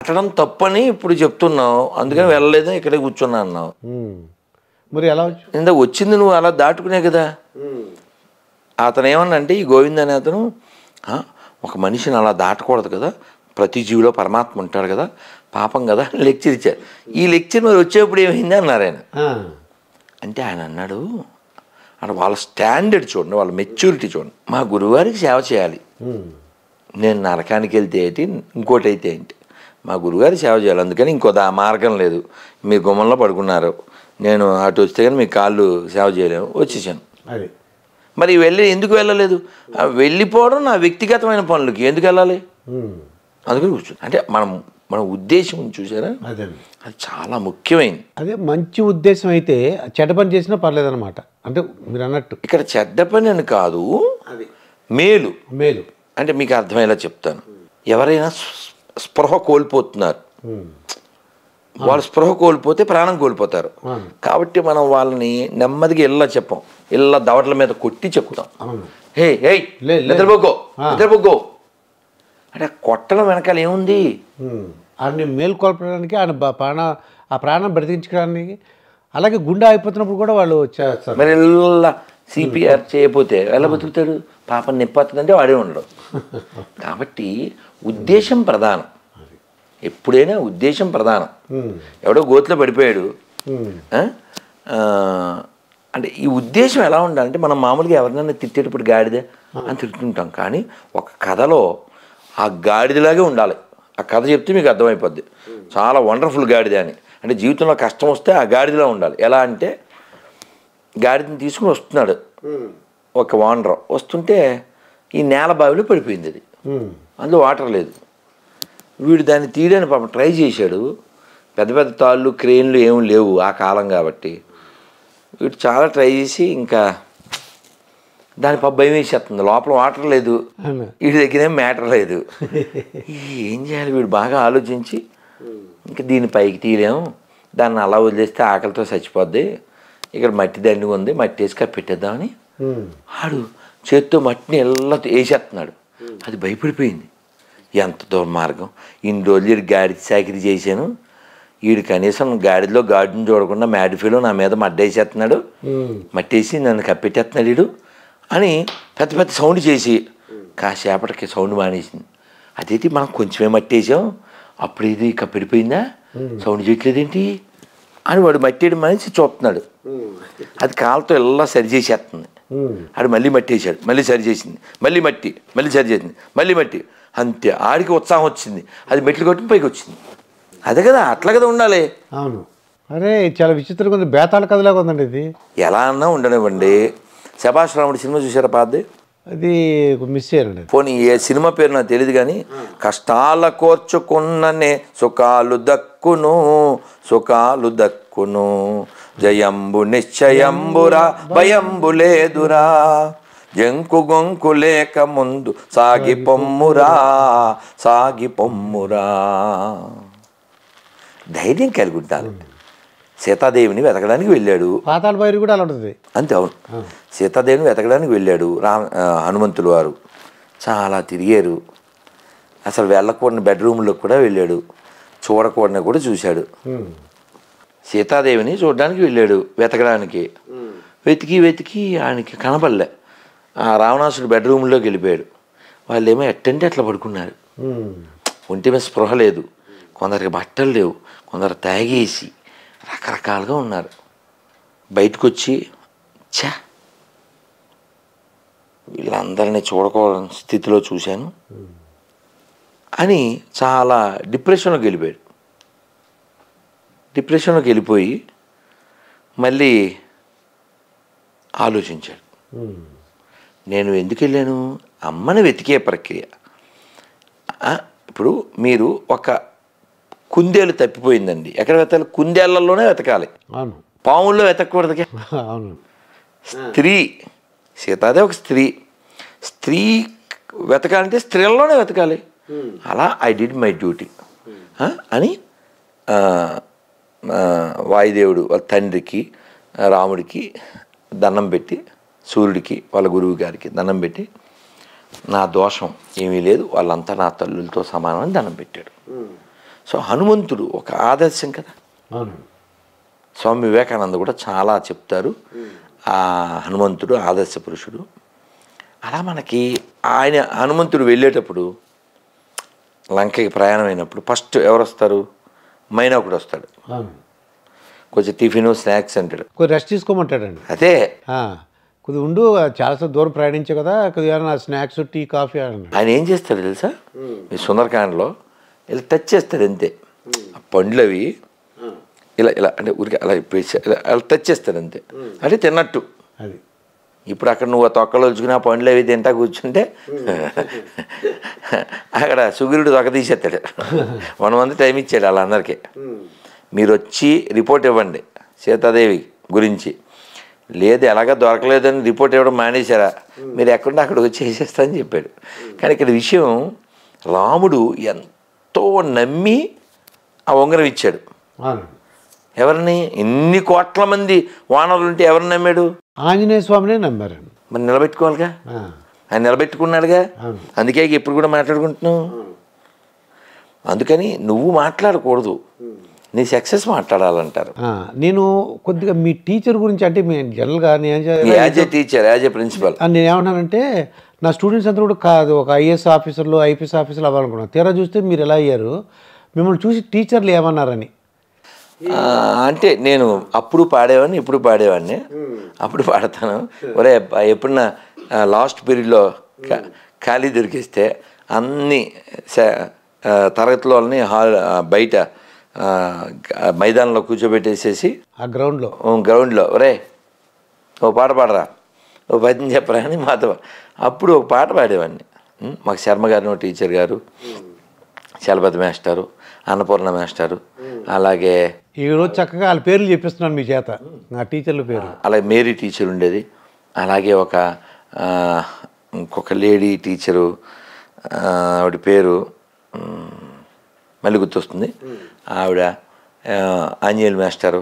దాటడం తప్పని ఇప్పుడు చెప్తున్నావు, అందుకని వెళ్ళలేదు, ఇక్కడే కూర్చున్నా అన్నావు. మరి ఎలా ఇందాక వచ్చింది నువ్వు అలా దాటుకునే కదా. అతను ఏమన్నా అంటే, ఈ గోవింద్ అనే అతను ఒక మనిషిని అలా దాటకూడదు కదా, ప్రతి జీవిలో పరమాత్మ ఉంటాడు కదా, పాపం కదా లెక్చర్ ఇచ్చారు. ఈ లెక్చర్ మరి వచ్చేప్పుడు ఏమైంది అన్నారు ఆయన. అంటే ఆయన అన్నాడు, అంటే వాళ్ళ స్టాండర్డ్ చూడండి, వాళ్ళ మెచ్యూరిటీ చూడండి. మా గురువారికి సేవ చేయాలి, నేను నరకానికి వెళ్తే ఏంటి, ఇంకోటి అయితే ఏంటి, మా గురుగారి సేవ చేయాలి, అందుకని ఇంకో మార్గం లేదు. మీరు గుమ్మంలో పడుకున్నారు, నేను అటు వస్తే కానీ మీ కాళ్ళు సేవ చేయలేము, వచ్చేసాను. మరి ఎందుకు వెళ్ళలేదు? వెళ్ళిపోవడం నా వ్యక్తిగతమైన పనులకి ఎందుకు వెళ్ళాలి, అందుకని కూర్చొని. అంటే మన ఉద్దేశం చూసారా, అది చాలా ముఖ్యమైనది. అదే మంచి ఉద్దేశం అయితే చెడ్డ పని చేసినా పర్లేదన్నమాట. అంటే మీరు అన్నట్టు ఇక్కడ చెడ్డ పని అని కాదు, మేలు మేలు అంటే మీకు అర్థమయ్యేలా చెప్తాను. ఎవరైనా స్పృహ కోల్పోతున్నారు, వాళ్ళు స్పృహ కోల్పోతే ప్రాణం కోల్పోతారు. కాబట్టి మనం వాళ్ళని నెమ్మదిగా చెప్పం, దవడల మీద కొట్టి చెప్తాం, హే హే నిద్రపోకో నిద్రపోకో అంటే. కొట్టడం వెనకాల ఏముంది? ఆయన మేల్కొల్పడానికి, ఆయన ప్రాణం బ్రతికించడానికి. అలాగే గుండె అయిపోతున్నప్పుడు కూడా వాళ్ళు చేస్తారు. మరి సిపిఆర్ చేయకపోతే ఎలా బతుకుతాడు? పాపం నిప్పతుందంటే వాడే ఉండడు. కాబట్టి ఉద్దేశం ప్రధానం, ఎప్పుడైనా ఉద్దేశం ప్రధానం. ఎవడో గోతులో పడిపోయాడు అంటే ఈ ఉద్దేశం ఎలా ఉండాలంటే, మనం మామూలుగా ఎవరినైనా తిట్టేటప్పుడు గాడిద అని తిడుతుంటాం, కానీ ఒక కథలో ఆ గాడిదలాగే ఉండాలి. ఆ కథ చెప్తే మీకు అర్థమైపోద్ది, చాలా వండర్ఫుల్ గాడిద అని. అంటే జీవితంలో కష్టం వస్తే ఆ గాడిదలా ఉండాలి. ఎలా అంటే, గాడిదని తీసుకుని వస్తున్నాడు ఒక వానర్, వస్తుంటే ఈ నేల బావిలో పడిపోయింది, అది అందులో వాటర్ లేదు. వీడు దాన్ని తీయడానికి పాపం ట్రై చేశాడు, పెద్ద పెద్ద తాళ్ళు క్రేన్లు ఏమి లేవు ఆ కాలం కాబట్టి. వీడు చాలా ట్రై చేసి ఇంకా దాని భయం వేసేస్తుంది, లోపల వాటర్ లేదు, వీడి దగ్గర ఏం మ్యాటర్ లేదు. ఏం చేయాలి? వీడు బాగా ఆలోచించి, ఇంకా దీన్ని పైకి తీయలేము, దాన్ని అలా వదిలేస్తే ఆకలితో చచ్చిపోద్ది, ఇక్కడ మట్టి దండిగా ఉంది, మట్టి వేసి కప్పెట్టేద్దామని ఆడు చేత్తో మట్టిని వేసేస్తున్నాడు. అది భయపడిపోయింది. ఎంత దుర్మార్గం, ఇన్ని రోజులు గాడి చాకిరీ చేశాను, వీడు కనీసం గాడిలో గాడిని చూడకుండా మ్యాడిఫీలో నా మీద మడ్డేసేస్తున్నాడు, మట్టేసి నన్ను కప్పెట్టేస్తున్నాడు వీడు అని పెద్ద పెద్ద సౌండ్ చేసి కాసేపటికి సౌండ్ మానేసింది. అదేంటి మనం కొంచెమే మట్టేసాం, అప్పుడు ఇది కప్పెడిపోయిందా, సౌండ్ చేయట్లేదేంటి అని వాడు మట్టేయడం మనిషి చూస్తున్నాడు. అది కాలుతో ఇలా సరి చేసేస్తుంది. ఆడు మళ్ళీ మట్టేసాడు, మళ్ళీ సరి చేసింది, మళ్ళీ మట్టి, మళ్ళీ సరి చేసింది, మళ్ళీ మట్టి, అంతే. ఆడికి ఉత్సాహం వచ్చింది, అది మెట్లు కొట్టి పైకి వచ్చింది. అదే కదా, అట్లా కదా ఉండాలి. అవును. అరే చాలా విచిత్రంగా ఉంది, బేతాళ కథలాగా ఉందండి ఇది. ఎలా అన్నా ఉండనివ్వండి. శభాష్ రాముడి సినిమా చూసారా పాది? అది మిస్ అయ్యారండి. పోనీ ఏ సినిమా పేరు నాకు తెలియదు కానీ, కష్టాల కోర్చుకున్ననే సుఖాలు దక్కును, సుఖాలు దక్కును, జయంబు నిశ్చయంబురా భయంబు లేదురా, జంకు గొంకు లేక ముందు సాగి పొమ్మురా, సాగి పొమ్మురా. ధైర్యం కలిగి ఉండాలి. సీతాదేవిని వెతకడానికి వెళ్ళాడు, పాతాళ భైరవి కూడా అలా ఉంటుంది అంతే. అవును, సీతాదేవిని వెతకడానికి వెళ్ళాడు హనుమంతులు వారు. చాలా తిరిగారు, అసలు వెళ్ళకూడని బెడ్రూమ్లోకి కూడా వెళ్ళాడు, చూడకూడని కూడా చూశాడు. సీతాదేవిని చూడడానికి వెళ్ళాడు వెతకడానికి, వెతికి వెతికి ఆయనకి కనపడలే. ఆ రావణాసుడు బెడ్రూమ్లోకి వెళ్ళిపోయాడు. వాళ్ళు ఏమో ఎట్టంటే అట్లా పడుకున్నారు, ఒంటి మీద స్పృహ లేదు, కొందరికి బట్టలు లేవు, కొందరు తాగేసి రకరకాలుగా ఉన్నారు. బయటకు వచ్చి ఛా వీళ్ళందరినీ చూడకూడని స్థితిలో చూశాను అని చాలా డిప్రెషన్లోకి వెళ్ళిపోయాడు. డిప్రెషన్లోకి వెళ్ళిపోయి మళ్ళీ ఆలోచించాడు, నేను ఎందుకు వెళ్ళాను? అమ్మని వెతికే ప్రక్రియ. ఇప్పుడు మీరు ఒక కుందేలు తప్పిపోయిందండి, ఎక్కడ వెతకాలి? కుందేళ్లలోనే వెతకాలి, పాముల్లో వెతకూడదు. స్త్రీ, సీతాదేవి ఒక స్త్రీ, స్త్రీ వెతకాలంటే స్త్రీలలోనే వెతకాలి. అలా ఐ డిడ్ మై డ్యూటీ అని వాయుదేవుడు వాళ్ళ తండ్రికి రాముడికి దండం పెట్టి, సూర్యుడికి వాళ్ళ గురువు గారికి దండం పెట్టి, నా దోషం ఏమీ లేదు, వాళ్ళంతా నా తల్లులతో సమానం అని దండం పెట్టాడు. సో హనుమంతుడు ఒక ఆదర్శం కదా. అవును. స్వామి వివేకానంద కూడా చాలా చెప్తారు, ఆ హనుమంతుడు ఆదర్శ పురుషుడు. అలా మనకి ఆయన హనుమంతుడు వెళ్ళేటప్పుడు లంకకి ప్రయాణం అయినప్పుడు ఫస్ట్ ఎవరు వస్తారు? మైనాకుడు వస్తాడు. అవును. కొంచెం టిఫిన్ స్నాక్స్ అంటాడు. కొద్ది రెస్ట్ తీసుకోమంటాడండి. అదే కొద్ది ఉండు, చాలాసార్లు దూరం ప్రయాణించావు కదా, కొద్దిగా స్నాక్స్ టీ కాఫీ అన్నాడు. ఆయన ఏం చేస్తాడు తెలుసా? ఈ సుందరకాండలో ఇలా టచ్ చేస్తాడు అంతే. ఆ పండ్లు అవి ఇలా ఇలా అంటే ఊరికి అలా ఇలా అలా టచ్ చేస్తాడు అంతే, అంటే తిన్నట్టు. అది ఇప్పుడు అక్కడ నువ్వు తొక్కలు వచ్చుకుని ఆ పండ్లు అవి తింటా కూర్చుంటే అక్కడ సుగ్రీవుడు తొక్క తీసేస్తాడు. 1 మంత్ టైం ఇచ్చాడు వాళ్ళందరికీ. మీరు వచ్చి రిపోర్ట్ ఇవ్వండి సీతాదేవి గురించి, లేదు ఎలాగ దొరకలేదని రిపోర్ట్ ఇవ్వడం మానేశారా, మీరు ఎక్కడుంటే అక్కడ వచ్చి వేసేస్తా అని చెప్పాడు. కానీ ఇక్కడ విషయం, రాముడు ఎంతో నమ్మి ఆ ఉంగరం ఇచ్చాడు. ఎవరిని? ఇన్ని కోట్ల మంది వానరులు ఉంటే ఎవరిని నమ్మాడు? ఆంజనేయ స్వామినే నమ్మారు. మరి నిలబెట్టుకోవాలిగా, ఆయన నిలబెట్టుకున్నాడుగా. అందుకే ఇప్పుడు కూడా మాట్లాడుకుంటున్నావు. అందుకని నువ్వు మాట్లాడకూడదు, నీ సక్సెస్ మాట్లాడాలంటారు. నేను కొద్దిగా మీ టీచర్ గురించి, అంటే జనరల్గా as a teacher, as a principal నేను ఏమన్నానంటే, నా స్టూడెంట్స్ అంతా కూడా కాదు ఒక ఐఏఎస్ ఆఫీసర్లు ఐపీఎస్ ఆఫీసర్లు అవ్వాలనుకున్నాను. తీరా చూస్తే మీరు ఎలా అయ్యారు, మిమ్మల్ని చూసి టీచర్లు ఏమన్నారని. అంటే నేను అప్పుడు పాడేవాడిని, ఇప్పుడు పాడేవాడిని. అప్పుడు పాడతాను, ఒరే ఎప్పుడన్నా లాస్ట్ పీరియడ్లో ఖాళీ దొరికిస్తే అన్ని తరగతిలోని బయట మైదానంలో కూర్చోబెట్టేసేసి ఆ గ్రౌండ్లో ఒరే ఓ పాట పాడరా, ఓ పద్యం చెప్పరా అని మాతో అప్పుడు ఒక పాట పాడేవాడిని. మాకు శర్మ గారు టీచర్ గారు, చలపతి మాస్టారు, అన్నపూర్ణ మాస్టారు, అలాగే ఈరోజు చక్కగా వాళ్ళ పేర్లు చెప్పిస్తున్నాను మీ చేత, నా టీచర్ల పేరు. అలాగే మేరీ టీచర్ ఉండేది, అలాగే ఇంకొక లేడీ టీచరు, ఆవిడ పేరు మళ్ళీ గుర్తొస్తుంది, ఆవిడ ఆంజనేయులు మాస్టరు.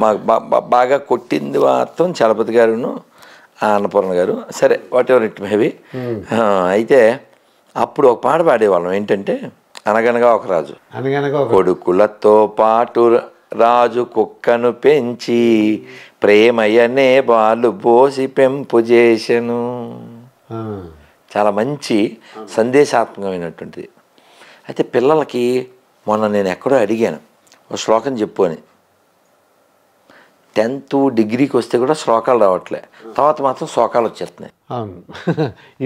మాకు బాగా కొట్టింది మాత్రం చలపతి గారును అన్నపూర్ణ గారు. సరే, వాట్ ఎవర్ ఇట్ మేబీ. అయితే అప్పుడు ఒక పాట పాడేవాళ్ళం, ఏంటంటే అనగనగా ఒక రాజు, కొడుకులతో పాటు రాజు కుక్కను పెంచి ప్రేమయ్యనే బాలు పోసి పెంపు చేసెను. చాలా మంచి సందేశాత్మకమైనటువంటిది. అయితే పిల్లలకి మొన్న నేను ఎక్కడో అడిగాను, ఒక శ్లోకం చెప్పు అని. 10th డిగ్రీకి వస్తే కూడా శ్లోకాలు రావట్లే, తర్వాత మాత్రం శ్లోకాలు వచ్చేస్తున్నాయి.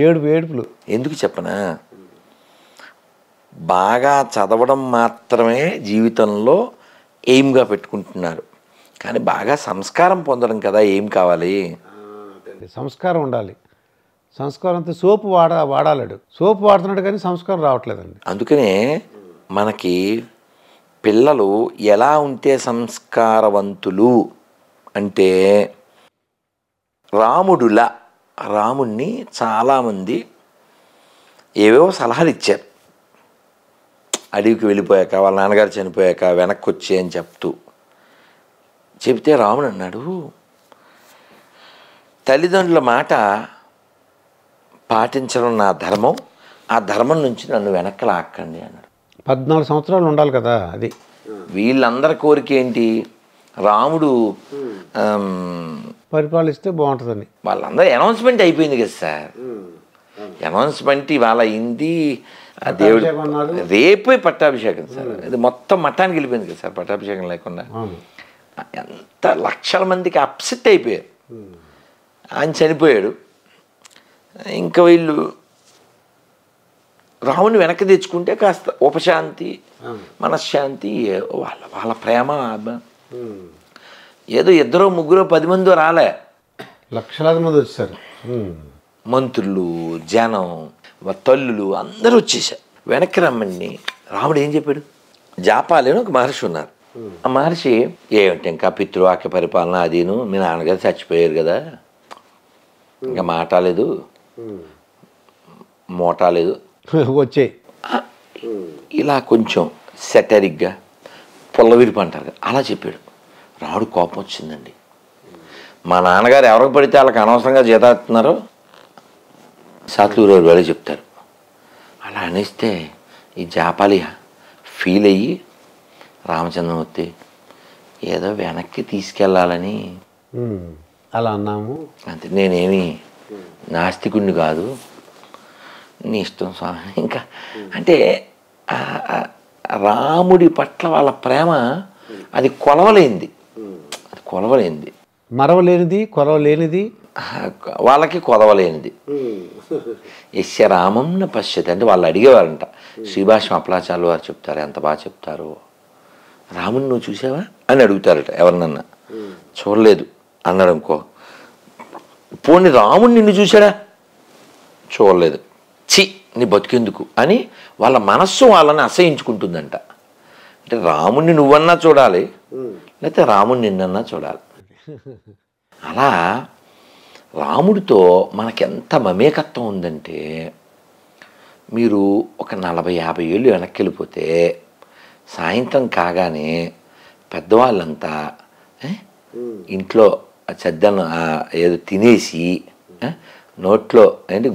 ఏడుపులు. ఎందుకు చెప్పనా, బాగా చదవడం మాత్రమే జీవితంలో ఎయిమ్గా పెట్టుకుంటున్నారు, కానీ బాగా సంస్కారం పొందడం కదా ఏం కావాలి. సంస్కారం ఉండాలి. సంస్కారంతో సోపు వాడాలడు, సోపు వాడుతున్నాడు కానీ సంస్కారం రావట్లేదండి. అందుకనే మనకి పిల్లలు ఎలా ఉంటే సంస్కారవంతులు అంటే, రాముడిని చాలామంది ఏవేవో సలహాలు ఇచ్చారు. అడవికి వెళ్ళిపోయాక, వాళ్ళ నాన్నగారు చనిపోయాక వెనక్కి వచ్చే అని చెప్తే రాముడు అన్నాడు, తల్లిదండ్రుల మాట పాటించడం నా ధర్మం, ఆ ధర్మం నుంచి నన్ను వెనక్కి లాక్కండి అన్నాడు. 14 సంవత్సరాలు ఉండాలి కదా. అది వీళ్ళందరి కోరిక ఏంటి, రాముడు పరిపాలిస్తే బాగుంటుందని. వాళ్ళందరూ అనౌన్స్మెంట్ అయిపోయింది కదా సార్, అనౌన్స్మెంట్ ఇవాళ అయింది, దేవుడు రేపే పట్టాభిషేకం సార్. ఇది మొత్తం మఠానికి వెళ్ళిపోయింది కదా సార్ పట్టాభిషేకం లేకుండా. ఎంత లక్షల మందికి అప్సెట్ అయిపోయారు. ఆయన చనిపోయాడు, ఇంకా వీళ్ళు రాముని వెనక్కి తెచ్చుకుంటే కాస్త ఉపశాంతి, మనశ్శాంతి, వాళ్ళ ప్రేమ. ఏదో 2, 3, 10 మంది రాలే, లక్షలాది మంది వచ్చారు. మంత్రులు, జనం, తల్లులు అందరూ వచ్చేసారు. వెనక్కి రమ్మని రాముడు ఏం చెప్పాడు, జాపాలి అని ఒక మహర్షి ఉన్నారు. ఆ మహర్షి ఏమిటి ఇంకా పితృవాక్య పరిపాలన అదీను, మీ నాన్నగారు చచ్చిపోయారు కదా, ఇంకా మాటాలేదు మోటాలేదు వచ్చే, ఇలా కొంచెం సెటరిక్గా పొల్లవిరిపి అంటారు కదా, అలా చెప్పాడు. రాముడు కోపం వచ్చిందండి. మా నాన్నగారు ఎవరికి పడితే వాళ్ళకి అనవసరంగా జీతాస్తున్నారో సాత్లూరు వెళ్ళి చెప్తారు. అలా అనిస్తే ఈ జాపాలి ఫీల్ అయ్యి రామచంద్రమూర్తి ఏదో వెనక్కి తీసుకెళ్ళాలని అలా అన్నాము. అంతే, నేనేమి నాస్తికుణ్ణి కాదు, నీ ఇష్టం స్వామి. ఇంకా అంటే రాముడి పట్ల వాళ్ళ ప్రేమ అది కొలవలేంది, అది కొలవలేంది, మరవలేనిది, కొలవలేనిది, వాళ్ళకి కొలవలేనిది. యస్య రామం న పశ్యతి అంటే వాళ్ళు అడిగేవారంట. శ్రీభాష్యం అప్పలాచార్యులు వారు చెప్తారు, ఎంత బాగా చెప్తారు. రాముని నువ్వు చూసావా అని అడుగుతారట ఎవరినన్నా. చూడలేదు అన్నాడు అనుకో, పోనీ రాముని నిన్ను చూశాడా, చూడలేదు, చి నీ బతికెందుకు అని వాళ్ళ మనస్సు వాళ్ళని అసహించుకుంటుందంట. అంటే రాముణ్ణి నువ్వన్నా చూడాలి, లేకపోతే రాముని నిన్నన్నా చూడాలి. అలా రాముడితో మనకెంత మమేకత్వం ఉందంటే, మీరు ఒక 40-50 ఏళ్ళు వెనక్కి వెళ్ళిపోతే సాయంత్రం కాగానే పెద్దవాళ్ళంతా ఇంట్లో చద్దన్నం ఏదో తినేసి నోట్లో అంటే